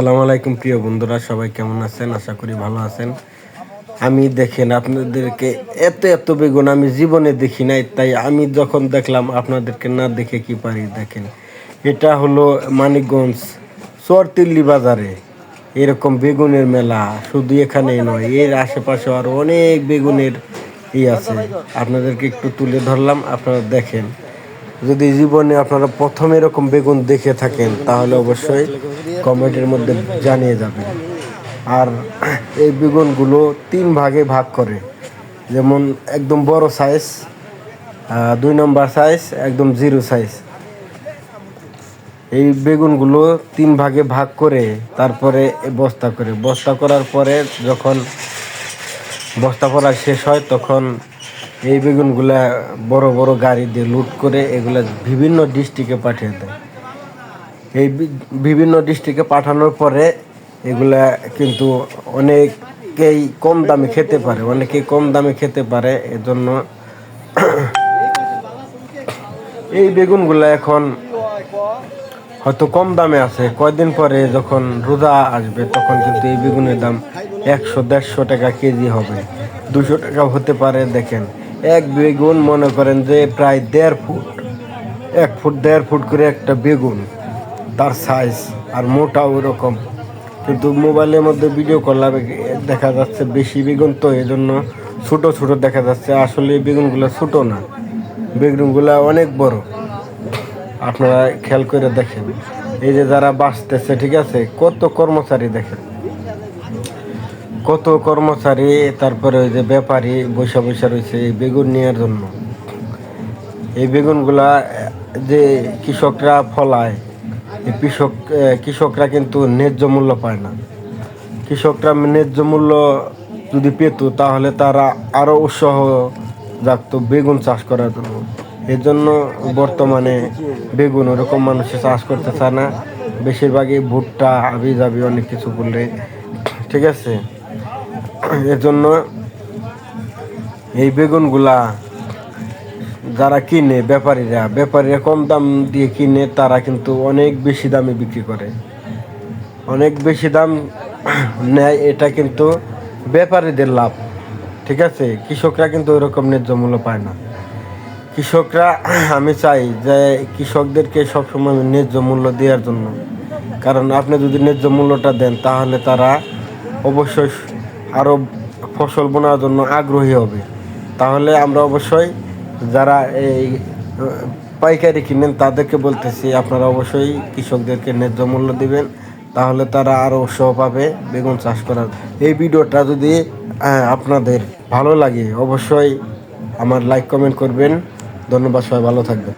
আসসালামু আলাইকুম প্রিয় বন্ধুরা, সবাই কেমন আছেন? আশা করি ভালো আছেন। আমি দেখেন আপনাদেরকে এত এত বেগুন আমি জীবনে দেখি নাই, তাই আমি যখন দেখলাম আপনাদেরকে না দেখে কি পারি। দেখেন, এটা হলো মানিকগঞ্জ চরতিল্লি বাজারে এরকম বেগুনের মেলা। শুধু এখানেই নয়, এর আশেপাশে আরও অনেক বেগুনের আছে। আপনাদেরকে একটু তুলে ধরলাম, আপনারা দেখেন। যদি জীবনে আপনারা প্রথম এরকম বেগুন দেখে থাকেন তাহলে অবশ্যই কমেন্টের মধ্যে জানিয়ে যাবেন। আর এই বেগুনগুলো তিন ভাগে ভাগ করে, যেমন একদম বড় সাইজ, 2 নম্বর সাইজ, একদম জিরো সাইজ। এই বেগুনগুলো তিন ভাগে ভাগ করে তারপরে বস্তা করার পরে যখন বস্তা করা শেষ হয় তখন এই বেগুনগুলা বড় বড় গাড়ি দিয়ে লুট করে এগুলা বিভিন্ন ডিস্ট্রিক্টে পাঠিয়ে দেয়। এই বিভিন্ন ডিস্ট্রিক্টে পাঠানোর পরে এগুলা কিন্তু অনেকেই কম দামে খেতে পারে, এজন্য এই বেগুনগুলা এখন হয়তো কম দামে আছে। কয়দিন পরে যখন রোজা আসবে তখন কিন্তু এই বেগুনের দাম 100-150 টাকা কেজি হবে, 200 টাকা হতে পারে। দেখেন, এক বেগুন মনে করেন যে প্রায় 1.5 ফুট, 1 ফুট 1.5 ফুট করে একটা বেগুন, তার সাইজ আর মোটাও ওরকম। কিন্তু মোবাইলের মধ্যে ভিডিও করলে দেখা যাচ্ছে বেশি বেগুন, তো এই জন্য ছোটো ছোটো দেখা যাচ্ছে। আসলে এই বেগুনগুলো ছোটো না, বেগুনগুলো অনেক বড়। আপনারা খেয়াল করে দেখেন, এই যে যারা বাঁচতেছে, ঠিক আছে, কত কর্মচারী দেখেন, কত কর্মচারী। তারপরে ওই যে ব্যাপারী বৈশা বৈশা রয়েছে এই বেগুন নেওয়ার জন্য। এই বেগুনগুলা যে কৃষকরা ফলায়, এই কৃষকরা কিন্তু ন্যায্য মূল্য পায় না। কৃষকরা ন্যায্য মূল্য যদি পেত তাহলে তারা আরও উৎসাহ জাগতো বেগুন চাষ করার জন্য। এর জন্য বর্তমানে বেগুন ওরকম মানুষে চাষ করতে চায় না, বেশিরভাগই ভুট্টা হাবি জাবি অনেক কিছু করলে, ঠিক আছে। এর জন্য এই বেগুনগুলা যারা কিনে, ব্যাপারীরা কম দাম দিয়ে কিনে, তারা কিন্তু অনেক বেশি দামে বিক্রি করে, অনেক বেশি দাম নেয়। এটা কিন্তু ব্যাপারীদের লাভ, ঠিক আছে। কৃষকরা কিন্তু ওইরকম ন্যায্য মূল্য পায় না। কৃষকরা, আমি চাই যে কৃষকদেরকে সবসময় ন্যায্য মূল্য দেওয়ার জন্য, কারণ আপনি যদি ন্যায্য মূল্যটা দেন তাহলে তারা অবশ্যই আরও ফসল বোনার জন্য আগ্রহী হবে। তাহলে আমরা অবশ্যই যারা এই পাইকারি কিনেন তাদেরকে বলতেছি, আপনারা অবশ্যই কৃষকদেরকে ন্যায্য মূল্য দিবেন, তাহলে তারা আরও উৎসাহ পাবে বেগুন চাষ করার। এই ভিডিওটা যদি আপনাদের ভালো লাগে অবশ্যই আমার লাইক কমেন্ট করবেন। ধন্যবাদ, সবাই ভালো থাকবেন।